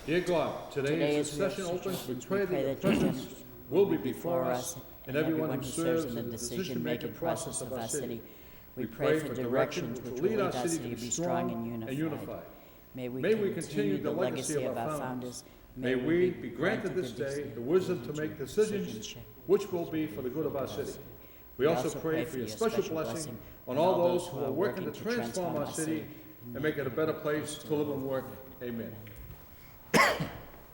Dear God, today as the session opens, we pray that your presence will be before us and everyone who serves in the decision-making process of our city. We pray for directions which will lead our city to be strong and unified. May we continue the legacy of our founders. May we be granted this day the wisdom to make decisions which will be for the good of our city. We also pray for your special blessing on all those who are working to transform our city and make it a better place to live and work. Amen.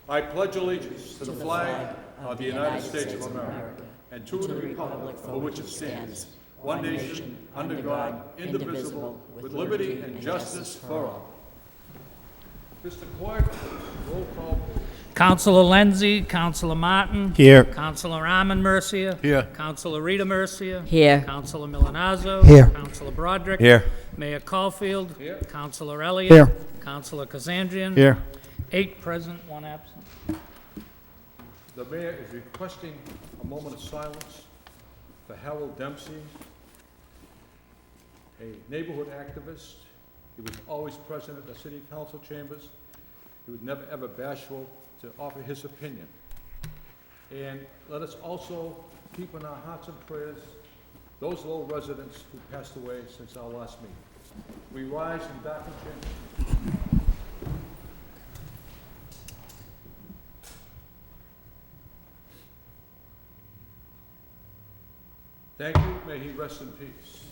I pledge allegiance to the flag of the United States of America and to the republic for which it stands, one nation, under God, indivisible, with liberty and justice for all. Mr. Clerk, roll call, please. Councilor Lenzi, Councilor Martin. Here. Councilor Armin Mercia. Here. Councilor Rita Mercia. Here. Councilor Milanazzo. Here. Councilor Broderick. Here. Mayor Caulfield. Here. Councilor Elliott. Here. Councilor Kazandrian. Here. 8 present, 1 absent. The mayor is requesting a moment of silence for Harold Dempsey, a neighborhood activist. He was always present at the city council chambers. He was never ever bashful to offer his opinion. And let us also keep in our hearts and prayers those Lowell residents who passed away since our last meeting. We rise in darkened chambers. Thank you. May he rest in peace.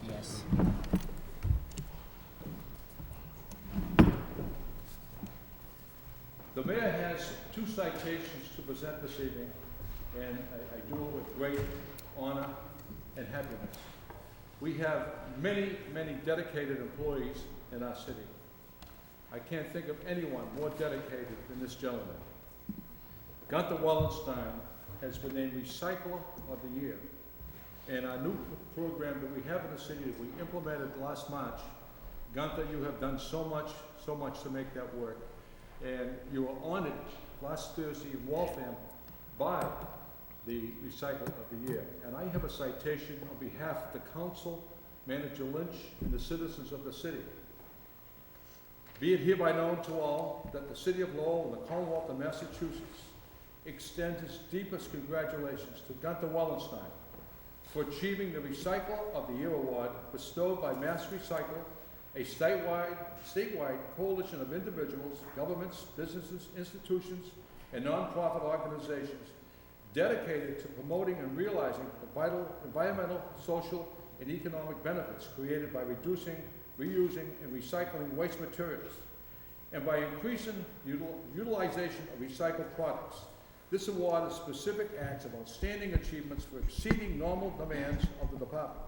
Yes. The mayor has 2 citations to present this evening, and I do it with great honor and happiness. We have many, many dedicated employees in our city. I can't think of anyone more dedicated than this gentleman. Gunther Wallenstein has been named Recycler of the Year. And our new program that we have in the city that we implemented last March, Gunther, you have done so much to make that work. And you were honored last Thursday in Waltham by the Recycler of the Year. And I have a citation on behalf of the council, Manager Lynch, and the citizens of the city. Be it hereby known to all that the city of Lowell and the Commonwealth of Massachusetts extends its deepest congratulations to Gunther Wallenstein for achieving the Recycler of the Year award bestowed by Mass Recycle, a statewide coalition of individuals, governments, businesses, institutions, and nonprofit organizations dedicated to promoting and realizing the vital environmental, social, and economic benefits created by reducing, reusing, and recycling waste materials, and by increasing utilization of recycled products. This award is specific acts of outstanding achievements for exceeding normal demands of the department.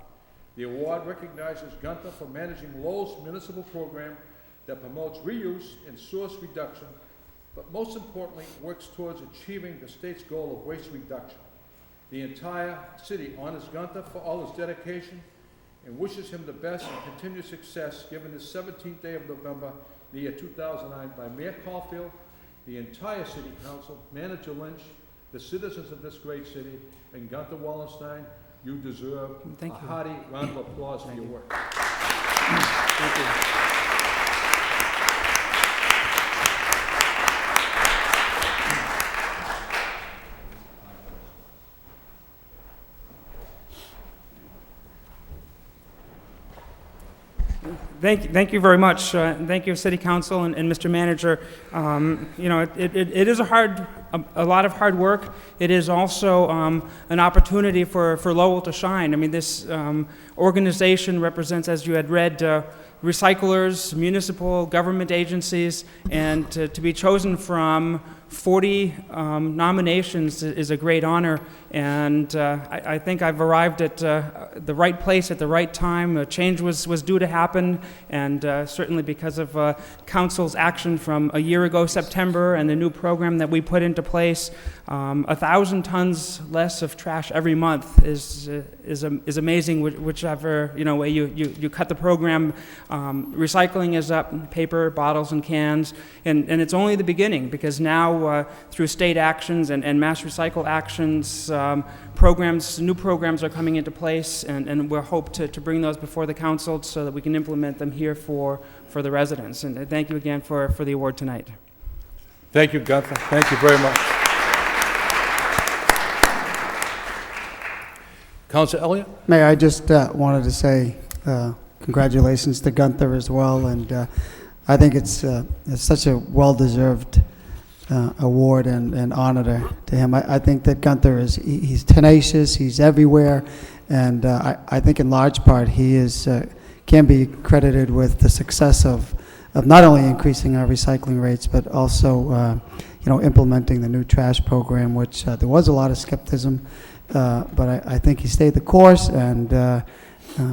The award recognizes Gunther for managing Lowell's municipal program that promotes reuse and source reduction, but most importantly, works towards achieving the state's goal of waste reduction. The entire city honors Gunther for all his dedication and wishes him the best and continued success given this 17th day of November, the year 2009, by Mayor Caulfield, the entire city council, Manager Lynch, the citizens of this great city, and Gunther Wallenstein. You deserve a hearty round of applause for your work. Thank you. Thank you very much. Thank you, City Council and Mr. Manager. You know, it is a lot of hard work. It is also an opportunity for Lowell to shine. I mean, this organization represents, as you had read, recyclers, municipal government agencies, and to be chosen from 40 nominations is a great honor, and I think I've arrived at the right place at the right time. A change was due to happen, and certainly because of Council's action from a year ago, September, and the new program that we put into place, 1,000 tons less of trash every month is amazing. Whichever way you cut the program, recycling is up, paper, bottles, and cans, and it's only the beginning, because now through state actions and mass recycle actions, new programs are coming into place, and we'll hope to bring those before the council so that we can implement them here for for the residents. And thank you again for the award tonight. Thank you, Gunther. Thank you very much. Councilor Elliott? Mayor, I just wanted to say congratulations to Gunther as well, and I think it's such a well-deserved award and honor to him. I think that Gunther he's tenacious, he's everywhere, and I think in large part he can be credited with the success of not only increasing our recycling rates, but also implementing the new trash program, which there was a lot of skepticism, but I think he stayed the course and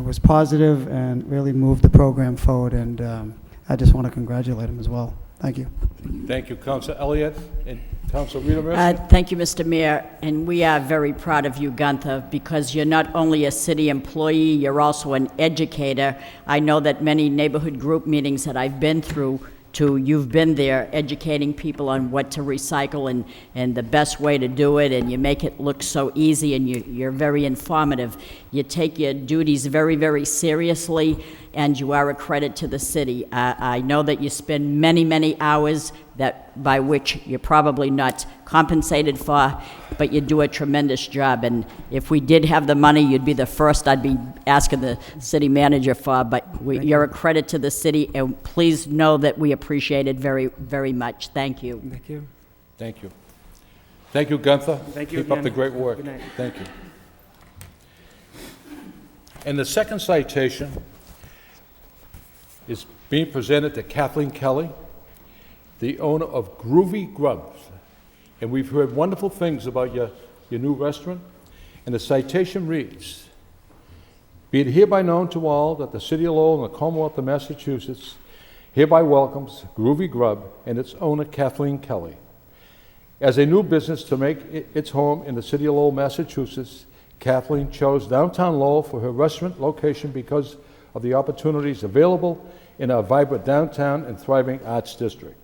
was positive and really moved the program forward, and I just want to congratulate him as well. Thank you. Thank you, Councilor Elliott. And Councilor Rita Mercer? Thank you, Mr. Mayor, and we are very proud of you, Gunther, because you're not only a city employee, you're also an educator. I know that many neighborhood group meetings that I've been through, you've been there educating people on what to recycle and the best way to do it, and you make it look so easy, and you're very informative. You take your duties very, very seriously, and you are a credit to the city. I know that you spend many, many hours by which you're probably not compensated for, but you do a tremendous job. And if we did have the money, you'd be the first I'd be asking the city manager for, but you're a credit to the city, and please know that we appreciate it very, very much. Thank you. Thank you. Thank you. Thank you, Gunther. Thank you Keep up again. the great work. Good night. Thank you. And the second citation is being presented to Kathleen Kelly, the owner of Groovy Grubs. And we've heard wonderful things about your new restaurant. And the citation reads, "Be it hereby known to all that the City of Lowell and the Commonwealth of Massachusetts hereby welcomes Groovy Grub and its owner, Kathleen Kelly. As a new business to make its home in the City of Lowell, Massachusetts, Kathleen chose downtown Lowell for her restaurant location because of the opportunities available in our vibrant downtown and thriving arts district.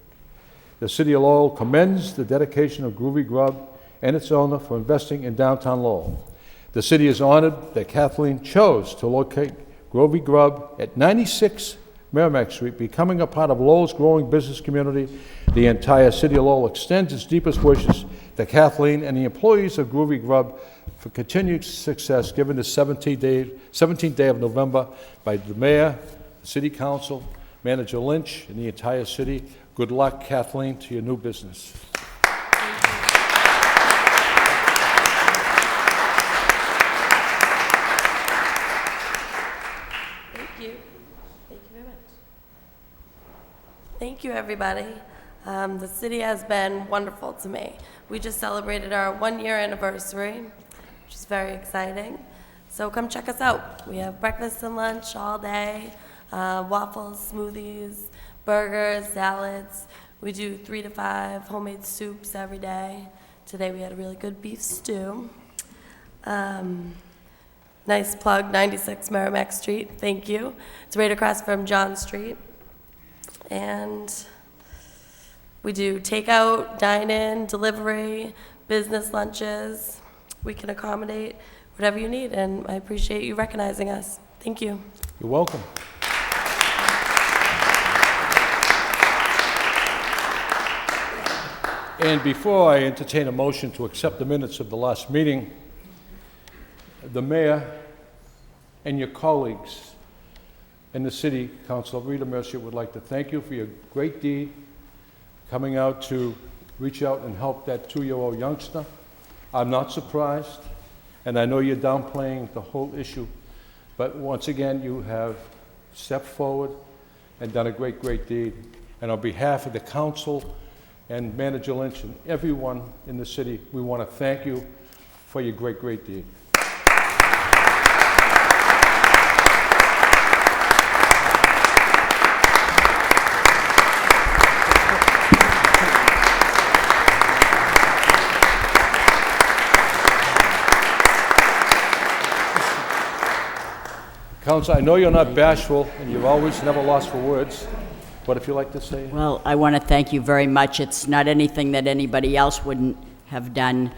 The City of Lowell commends the dedication of Groovy Grub and its owner for investing in downtown Lowell. The city is honored that Kathleen chose to locate Groovy Grub at 96 Merrimack Street, becoming a part of Lowell's growing business community. The entire City of Lowell extends its deepest wishes to Kathleen and the employees of Groovy Grub for continued success given the 17th day of November by the Mayor, the City Council, Manager Lynch, and the entire city. Good luck, Kathleen, to your new business." Thank you. Thank you very much. Thank you, everybody. The city has been wonderful to me. We just celebrated our 1-year anniversary, which is very exciting. So come check us out. We have breakfast and lunch all day, waffles, smoothies, burgers, salads. We do 3 to 5 homemade soups every day. Today we had a really good beef stew. Nice plug, 96 Merrimack Street, thank you. It's right across from John Street. And we do takeout, dine-in, delivery, business lunches. We can accommodate whatever you need, and I appreciate you recognizing us. Thank you. You're welcome. And before I entertain a motion to accept the minutes of the last meeting, the mayor and your colleagues in the city council, Rita Mercier, would like to thank you for your great deed coming out to reach out and help that 2-year-old youngster. I'm not surprised, and I know you're downplaying the whole issue, but once again, you have stepped forward and done a great, great deed. And on behalf of the council and Manager Lynch and everyone in the city, we want to thank you for your great, great deed. Council, I know you're not bashful, and you've always never lost for words. What if you like to say? Well, I want to thank you very much. It's not anything that anybody else wouldn't have done.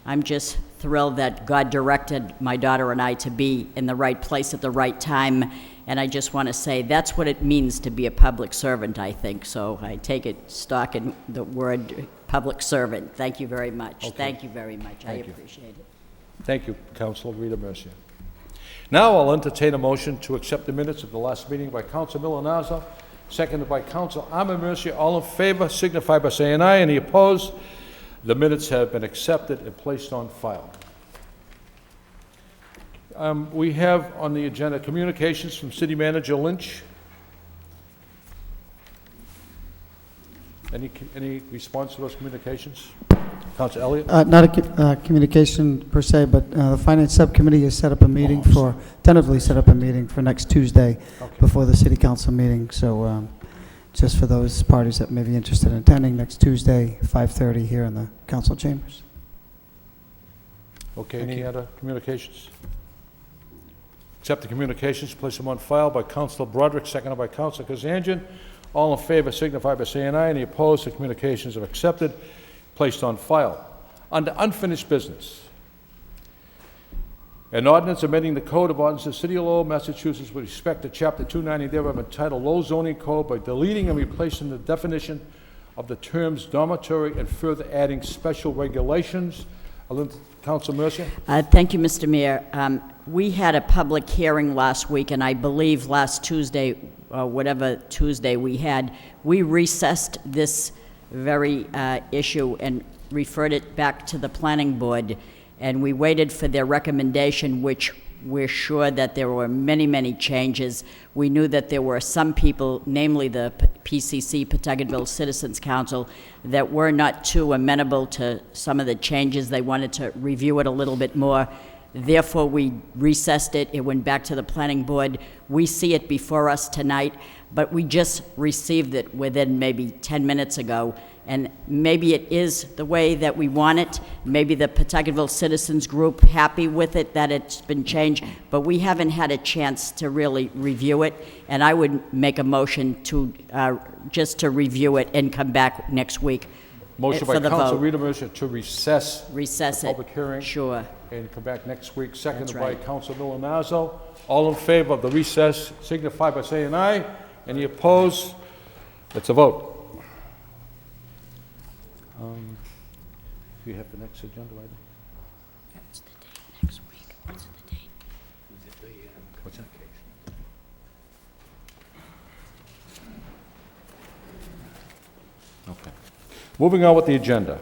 I'm just thrilled that God directed my daughter and I to be in the right place at the right time, And I just want to say, that's what it means to be a public servant, I think. So I take it stock in the word public servant. Thank you very much. Okay. Thank you very much. I Thank you. appreciate it. Thank you, Councilor Rita Mercia. Now I'll entertain a motion to accept the minutes of the last meeting by Councilor Milonazo, seconded by Councilor Armin Mercia. All in favor signify by saying aye. Any opposed? The minutes have been accepted and placed on file. We have on the agenda communications from City Manager Lynch. Any response to those communications? Councilor Elliott? Not a communication per se, but the Finance Subcommittee has set up a meeting tentatively set up a meeting for next Tuesday before the City Council meeting. So just for those parties that may be interested in attending, next Tuesday, 5:30 here in the council chambers. Okay, any other communications? Accept the communications, place them on file by Councilor Broderick, seconded by Councilor Kazanjian. All in favor signify by saying aye. Any opposed? The communications are accepted, placed on file. Under unfinished business, an ordinance amending the Code of Ordinances of the City of Lowell, Massachusetts with respect to Chapter 290 thereof entitled Lowell Zoning Code by deleting and replacing the definition of the terms dormitory and further adding special regulations. Councilor Mercia? Thank you, Mr. Mayor. We had a public hearing last week, and I believe last Tuesday, whatever Tuesday we had, we recessed this very issue and referred it back to the planning board, and we waited for their recommendation, which we're sure that there were many, many changes. We knew that there were some people, namely the PCC, Pawtucketville Citizens Council, that were not too amenable to some of the changes. They wanted to review it a little bit more. Therefore, we recessed it. It went back to the planning board. We see it before us tonight, but we just received it within maybe 10 minutes ago. And maybe it is the way that we want it. Maybe the Pawtucketville Citizens Group happy with it, that it's been changed, but we haven't had a chance to really review it. And I would make a motion to, just to review it and come back next week Motion for by the Councilor vote. Rita Mercia to recess Recess the it. public hearing. Sure. And come back next week, seconded That's by right. Councilor Milonazo. All in favor of the recess signify by saying aye. Any opposed? It's a vote. Do you have the next agenda item? What's the date next week? What's the date? What's that? Okay. Moving on with the agenda.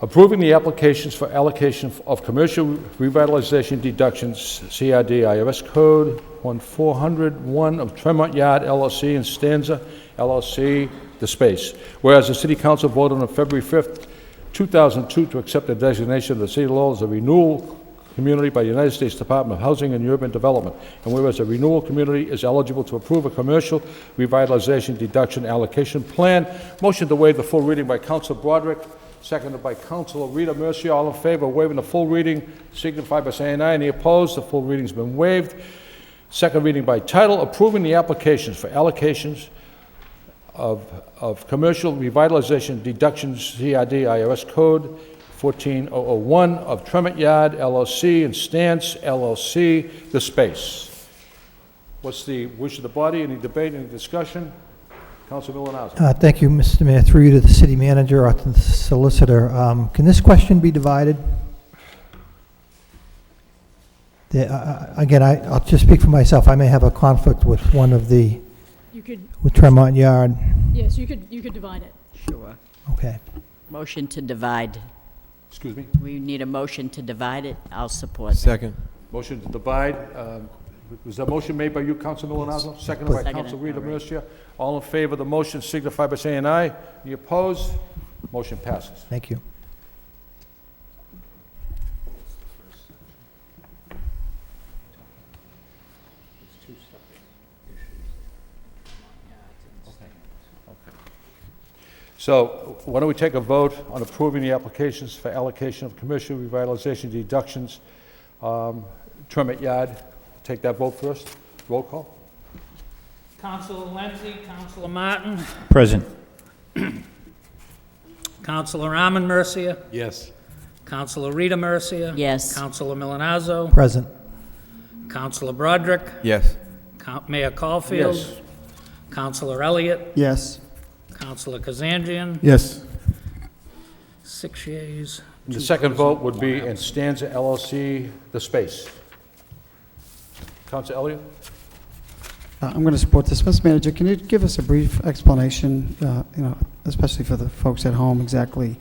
Approving the applications for allocation of commercial revitalization deductions, CRD IRS Code 1401 of Tremont Yard LLC and Stanza LLC, the space. Whereas the City Council voted on February 5th, 2002 to accept the designation of the City of Lowell as a renewal community by the United States Department of Housing and Urban Development. And whereas a renewal community is eligible to approve a commercial revitalization deduction allocation plan. Motion to waive the full reading by Councilor Broderick, seconded by Councilor Rita Mercia. All in favor of waiving the full reading signify by saying aye. Any opposed? The full reading's been waived. Second reading by title, approving the applications for allocations of commercial revitalization deductions, CRD IRS Code 14001 of Tremont Yard LLC and Stance LLC, the space. What's the wish of the body? Any debate, any discussion? Councilor Milonazo. Thank you, Mr. Mayor. Through you to the city manager or to the solicitor. Can this question be divided? Again, I'll just speak for myself. I may have a conflict with one of the, You could, with Tremont Yard. yes, you could divide it. Sure. Okay. Motion to divide. Excuse me? We need a motion to divide it. I'll support that. Second. Motion to divide. Was that motion made by you, Councilor Milonazo? Seconded by Seconded, Councilor Rita all right. Mercia. All in favor of the motion signify by saying aye. Any opposed? Motion passes. Thank you. So why don't we take a vote on approving the applications for allocation of commercial revitalization deductions, Tremont Yard. Take that vote first. Roll call. Councilor Lenzi, Councilor Martin, Present. Councilor Armin Mercia, Yes. Councilor Rita Mercia. Yes. Councilor Milonazo, Present. Councilor Broderick, Yes. Mayor Caulfield, Yes. Councilor Elliott, Yes. Councilor Kazanjian, Yes. 6 yeas. The second vote would be in Stanza LLC, the space. Council Elliott? I'm going to support this. Mr. Manager, can you give us a brief explanation, especially for the folks at home, exactly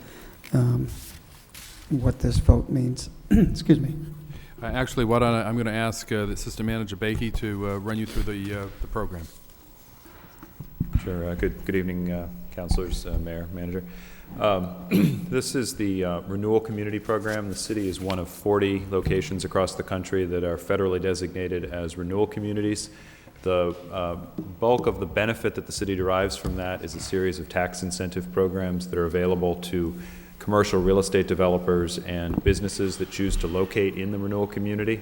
what this vote means? Excuse me. Actually, what I'm going to ask the Assistant Manager Bakey to run you through the program. Sure. Good evening, councilors, mayor, manager. This is the Renewal Community Program. The city is one of 40 locations across the country that are federally designated as renewal communities. The bulk of the benefit that the city derives from that is a series of tax incentive programs that are available to commercial real estate developers and businesses that choose to locate in the renewal community.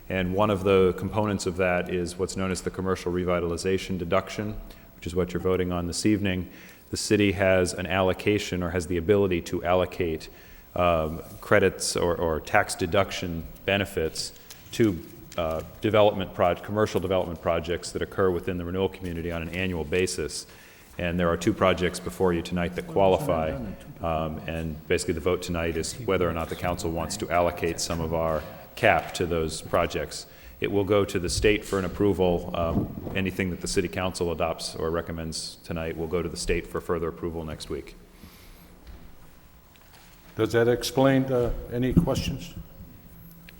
And one of the components of that is what's known as the commercial revitalization deduction, which is what you're voting on this evening. The city has an allocation, or has the ability to allocate credits or tax deduction benefits to commercial development projects that occur within the renewal community on an annual basis. And there are 2 projects before you tonight that qualify. And basically the vote tonight is whether or not the council wants to allocate some of our cap to those projects. It will go to the state for an approval. Anything that the city council adopts or recommends tonight will go to the state for further approval next week. Does that explain any questions?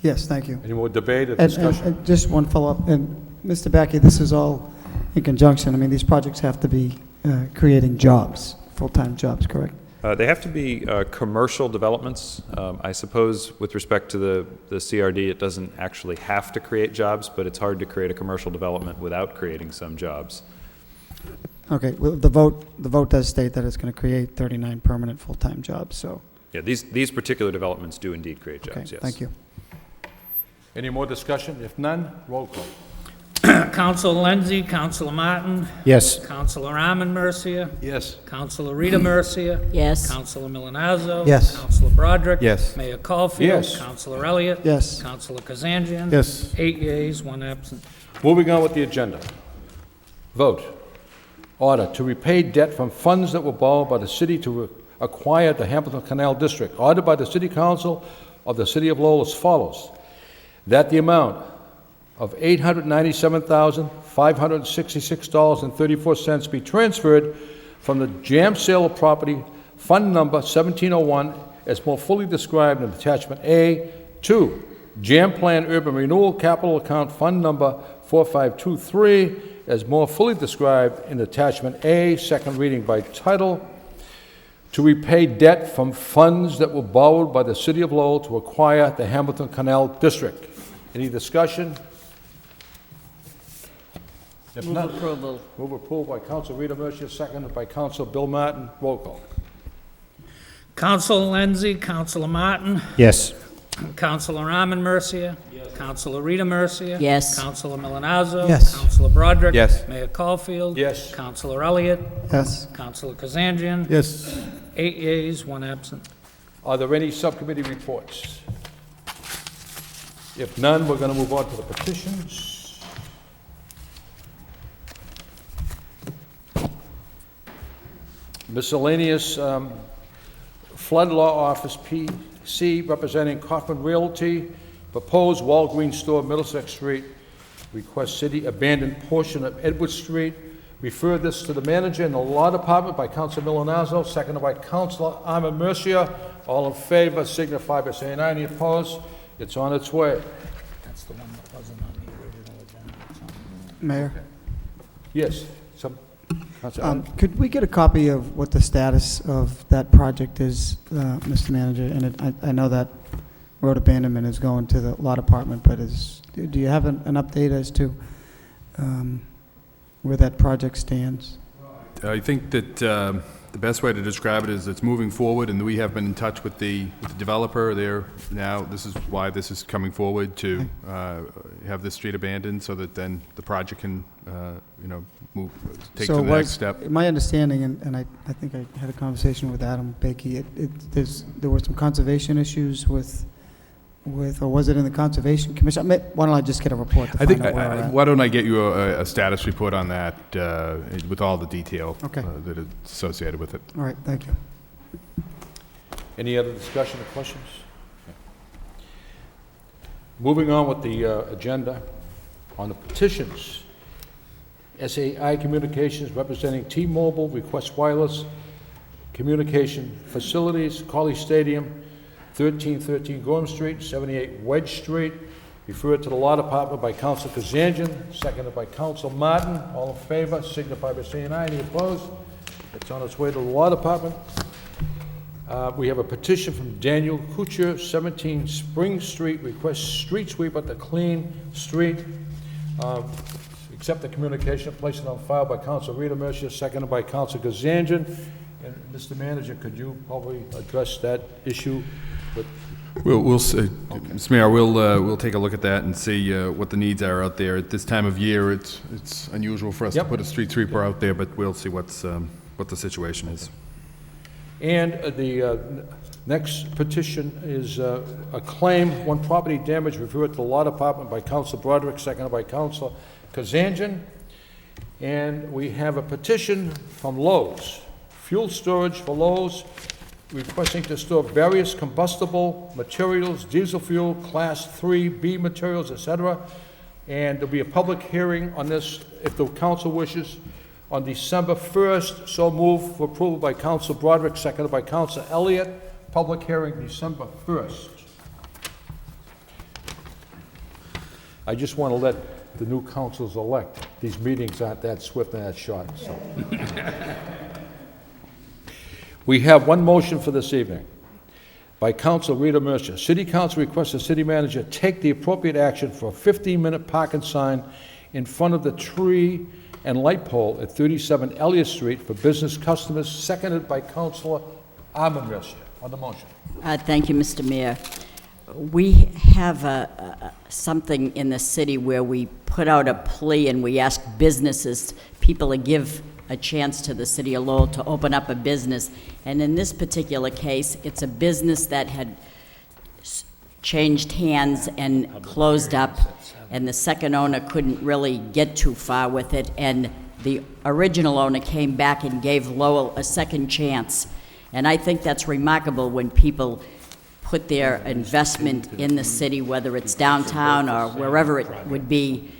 Yes, thank you. Any more debate or And discussion? just one follow-up. And Mr. Backey, this is all in conjunction. I mean, these projects have to be creating jobs, full-time jobs, correct? They have to be commercial developments. I suppose with respect to the CRD, it doesn't actually have to create jobs, but it's hard to create a commercial development without creating some jobs. Okay, well, the vote does state that it's going to create 39 permanent full-time jobs, so. Yeah, these particular developments do indeed create jobs, Okay, yes. thank you. Any more discussion? If none, roll call. Councilor Lenzi, Councilor Martin, Yes. Councilor Arman Mercia, Yes. Councilor Rita Mercia, Yes. Councilor Milonazo. Yes. Councilor Broderick. Yes. Mayor Caulfield. Yes. Councilor Elliott. Yes. Councilor Kazanjian. Yes. 8 yeas, 1 absent. Moving on with the agenda. Vote. Order to repay debt from funds that were borrowed by the city to acquire the Hamilton Canal District. Ordered by the City Council of the City of Lowell as follows. That the amount of $897,566.34 be transferred from the jam sale of property, Fund Number 1701, as more fully described in Attachment A, to Jam Plan Urban Renewal Capital Account Fund Number 4523, as more fully described in Attachment A, second reading by title, to repay debt from funds that were borrowed by the City of Lowell to acquire the Hamilton Canal District. Any discussion? If Move not, approval. move approval by Council Rita Mercia, seconded by Council Bill Martin. Roll call. Councilor Lenzi, Councilor Martin, Yes. Councilor Arman Mercia. Yes. Councilor Rita Mercia. Yes. Councilor Milonazo. Yes. Councilor Broderick. Yes. Mayor Caulfield. Yes. Councilor Elliott. Yes. Councilor Kazanjian. Yes. 8 yeas, 1 absent. Are there any subcommittee reports? If none, we're going to move on to the petitions. Miscellaneous Flood Law Office, PC, representing Kaufman Realty, proposed Walgreens store, Middlesex Street, request city abandoned portion of Edward Street. Refer this to the manager in the law department by Council Milonazo, seconded by Councilor Arman Mercia. All in favor signify by saying aye. Any opposed? It's on its way. That's the one that wasn't on the original agenda. Mayor? Yes. Councilor Could we get a copy of what the status of that project is, Mr. Manager? And I know that road abandonment is going to the law department, but do you have an update as to where that project stands? I think that the best way to describe it is it's moving forward, and we have been in touch with the developer. This is why this is coming forward, to have this street abandoned, so that then the project can, take to the next step. My understanding, and I think I had a conversation with Adam Bakey, there were some conservation issues with with, or was it in the Conservation Commission? Why don't I just get a report to I think, find out where we're at? why don't I get you a status report on that with all the detail Okay. that is associated with it? All right, thank you. Any other discussion or questions? Moving on with the agenda, on the petitions. SAI Communications representing T-Mobile requests wireless communication facilities, College Stadium, 1313 Gorham Street, 78 Wedge Street, referred to the Law Department by Counsel Kazanjian, seconded by Counsel Martin. All in favor, signify by saying aye. Any opposed? It's on its way to the Law Department. We have a petition from Daniel Kuchar, 17 Spring Street, requests street sweeper to clean street. Accept the communication, place it on file by Counsel Rita Mercier, seconded by Counsel Kazanjian. And Mr. Manager, could you probably address that issue? We'll see. Mr. Mayor, we'll take a look at that and see what the needs are out there. At this time of year, it's unusual for us to put a street sweeper out there, but we'll see what the situation is. And the next petition is a claim, one property damage referred to the Law Department by Counsel Broderick, seconded by Counsel Kazanjian. And we have a petition from Lowe's, fuel storage for Lowe's, requesting to store various combustible materials, diesel fuel, Class 3B materials, etc. And there'll be a public hearing on this, if the council wishes, on December 1st. So moved for approval by Counsel Broderick, seconded by Counsel Elliott. Public hearing December 1st. I just want to let the new councils-elect, these meetings aren't that swift and that short, so. We have one motion for this evening by Counsel Rita Mercier. City Council requests the city manager take the appropriate action for a 15-minute parking sign in front of the tree and light pole at 37 Elliott Street for business customers, seconded by Councilor Armin Mercier. On the motion. Thank you, Mr. Mayor. We have something in the city where we put out a plea and we ask businesses, people to give a chance to the city of Lowell to open up a business. And in this particular case, it's a business that had changed hands and closed up, and the second owner couldn't really get too far with it, and the original owner came back and gave Lowell a second chance. And I think that's remarkable when people put their investment in the city, whether it's downtown or wherever it would be,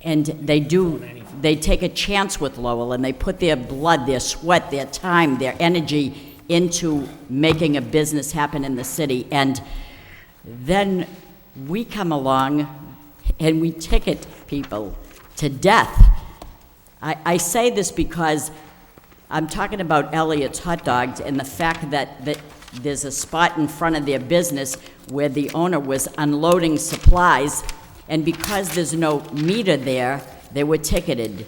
and they take a chance with Lowell, and they put their blood, their sweat, their time, their energy into making a business happen in the city. And then we come along and we ticket people to death. I say this because I'm talking about Elliott's Hot Dogs and the fact that there's a spot in front of their business where the owner was unloading supplies, and because there's no meter there, they were ticketed.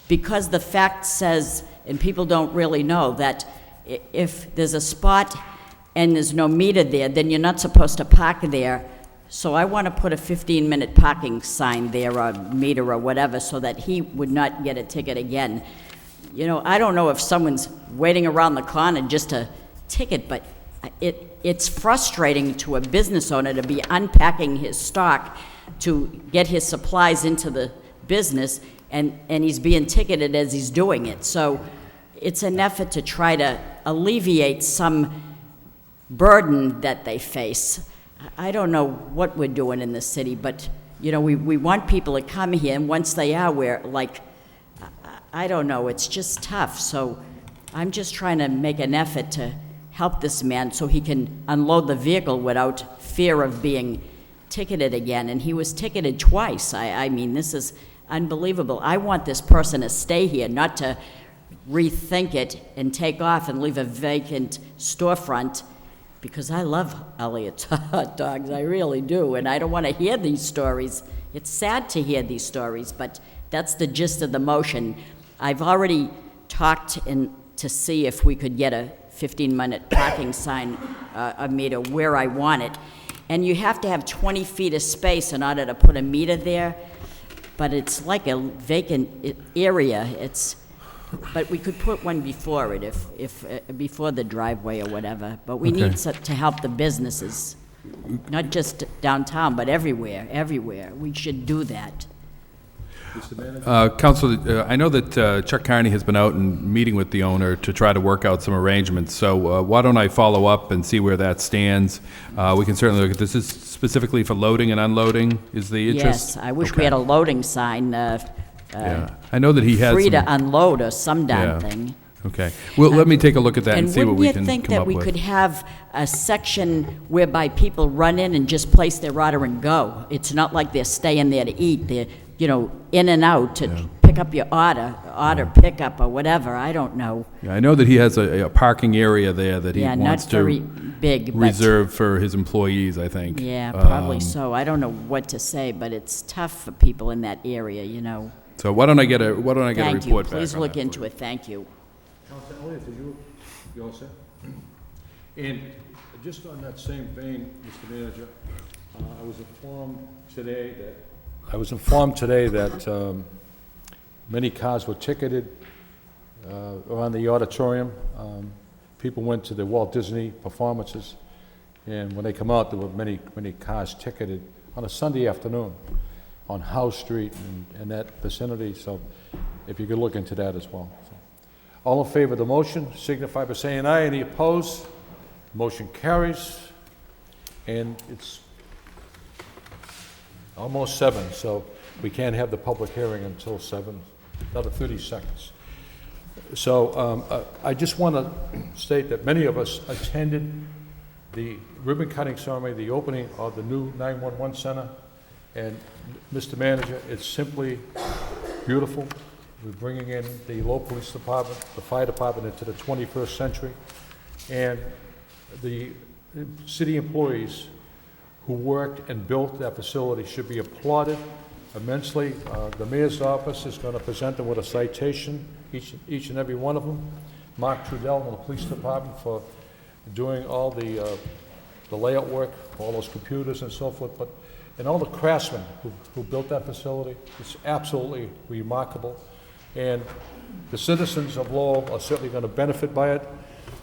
Because the fact says, and people don't really know, that if there's a spot and there's no meter there, then you're not supposed to park there. So I want to put a 15-minute parking sign there, or meter or whatever, so that he would not get a ticket again. You know, I don't know if someone's waiting around the corner just to ticket, but it's frustrating to a business owner to be unpacking his stock to get his supplies into the business, and he's being ticketed as he's doing it. So it's an effort to try to alleviate some burden that they face. I don't know what we're doing in the city, but, you know, we want people to come here, and once they are, we're like, I don't know, it's just tough. So I'm just trying to make an effort to help this man so he can unload the vehicle without fear of being ticketed again. And he was ticketed twice. I mean, this is unbelievable. I want this person to stay here, not to rethink it and take off and leave a vacant storefront, because I love Elliott's Hot Dogs, I really do, and I don't want to hear these stories. It's sad to hear these stories, but that's the gist of the motion. I've already talked to see if we could get a 15-minute parking sign, a meter, where I want it. And you have to have 20 feet of space in order to put a meter there, but it's like a vacant area. But we could put one before it, if before the driveway or whatever. But we need to help the businesses. Not just downtown, but everywhere, everywhere. We should do that. Mr. Manager? Council, I know that Chuck Carney has been out and meeting with the owner to try to work out some arrangements, so why don't I follow up and see where that stands? We can certainly look at this. Is specifically for loading and unloading is the interest? Yes, I wish we had a loading sign, Yeah, I know that he has free to some- unload or some darn Yeah. thing. Okay. Well, let me take a look at that and see what we can wouldn't you think come that up we with. could have a section whereby people run in and just place their order and go? It's not like they're staying there to eat. They're, in and out to pick up your order pickup or whatever. I don't know. Yeah, I know that he has a parking area there that he Yeah, wants not very to big, but. reserve for his employees, I think. Yeah, probably so. I don't know what to say, but it's tough for people in that area, So why don't I get a Thank you. report back Please on look that? into it. Thank you. Councilor Elliott, you all set? And just on that same vein, Mr. Manager, I was informed today that many cars were ticketed around the auditorium. People went to the Walt Disney performances, and when they come out, there were many cars ticketed on a Sunday afternoon on House Street and that vicinity, so if you could look into that as well. So, all in favor of the motion, signify by saying aye. Any opposed? Motion carries, and it's almost 7, so we can't have the public hearing until 7, another 30 seconds. So I just want to state that many of us attended the ribbon cutting ceremony, the opening of the new 911 center, and Mr. Manager, it's simply beautiful. We're bringing in the Lowell Police Department, the fire department into the 21st century, and the city employees who worked and built that facility should be applauded immensely. The mayor's office is going to present them with a citation, each and every one of them. Mark Trudell and the police department for doing all the layout work, all those computers and so forth, and all the craftsmen who built that facility. It's absolutely remarkable. And the citizens of Lowell are certainly going to benefit by it,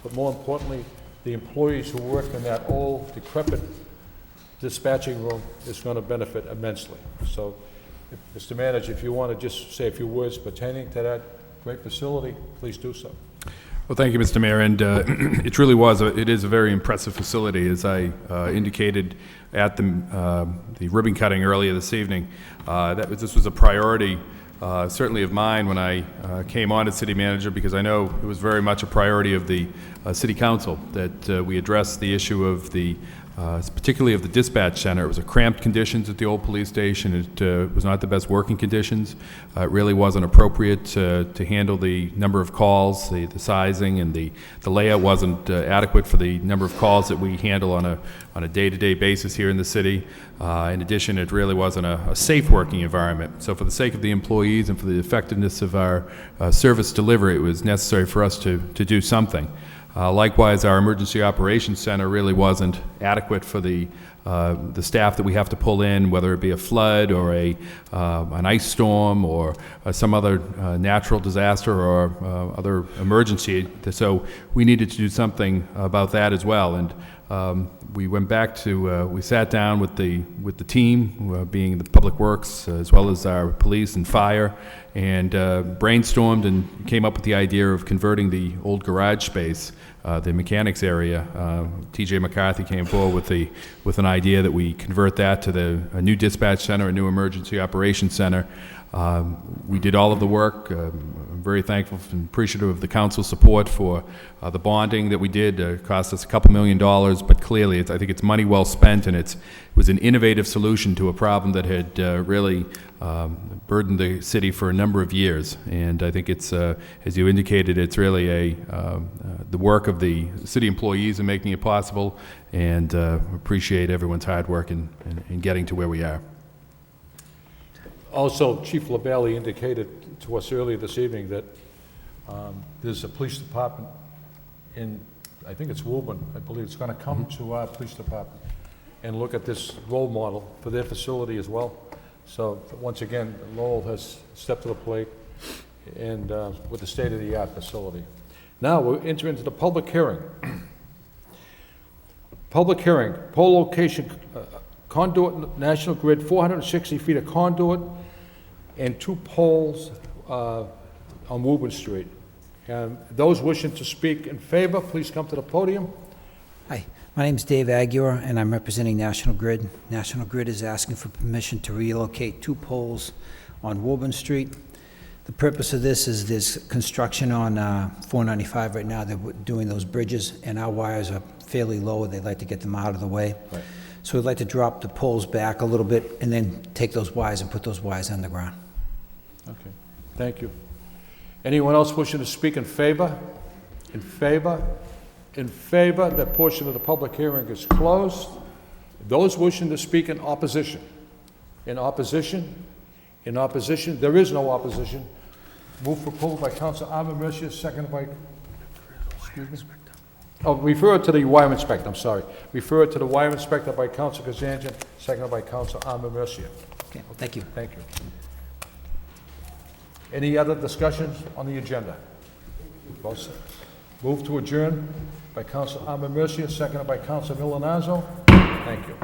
but more importantly, the employees who work in that old, decrepit dispatching room is going to benefit immensely. So, Mr. Manager, if you want to just say a few words pertaining to that great facility, please do so. Well, thank you, Mr. Mayor, and it really it is a very impressive facility, as I indicated at the ribbon cutting earlier this evening. This was a priority, certainly of mine when I came on as city manager, because I know it was very much a priority of the city council that we address the issue of particularly of the dispatch center. It was a cramped conditions at the old police station. It was not the best working conditions. It really wasn't appropriate to handle the number of calls, the sizing, and the layout wasn't adequate for the number of calls that we handle on a day-to-day basis here in the city. In addition, it really wasn't a safe working environment. So for the sake of the employees and for the effectiveness of our service delivery, it was necessary for us to do something. Likewise, our emergency operations center really wasn't adequate for the staff that we have to pull in, whether it be a flood or an ice storm or some other natural disaster or other emergency. So we needed to do something about that as well. And we went back to, we sat down with the team, being the Public Works, as well as our police and fire, and brainstormed and came up with the idea of converting the old garage space, the mechanics area. TJ McCarthy came forward with an idea that we convert that to a new dispatch center, a new emergency operations center. We did all of the work. I'm very thankful and appreciative of the council's support for the bonding that we did. It cost us a couple $1 million, but clearly I think it's money well spent, and it was an innovative solution to a problem that had really burdened the city for a number of years. And I think it's, as you indicated, it's really the work of the city employees in making it possible, and appreciate everyone's hard work in getting to where we are. Also, Chief LaBelle indicated to us earlier this evening that there's a police department in, I think it's Woburn, I believe, it's going to come to our police department and look at this role model for their facility as well. So once again, Lowell has stepped to the plate and with the state-of-the-art facility. Now we'll enter into the public hearing. Public hearing, pole location, conduit, National Grid, 460 feet of conduit, and 2 poles on Woburn Street. And those wishing to speak in favor, please come to the podium. Hi, my name's Dave Aguirre, and I'm representing National Grid. National Grid is asking for permission to relocate 2 poles on Woburn Street. The purpose of this is there's construction on 495 right now. They're doing those bridges, and our wires are fairly low. They'd like to get them out of the way. Right. So we'd like to drop the poles back a little bit and then take those wires and put those wires on the ground. Okay, thank you. Anyone else wishing to speak in favor? In favor? In favor, that portion of the public hearing is closed. Those wishing to speak in opposition? In opposition? In opposition? There is no opposition. Move for approval by Council Armin Mercier, seconded by, excuse me? Oh, refer it to the wire inspector, I'm sorry. Refer it to the wire inspector by Council Kazanjian, seconded by Council Armin Mercier. Okay, thank you. Thank you. Any other discussions on the agenda? Both set. Move to adjourn by Council Armin Mercier, seconded by Council Milonazo. Thank you.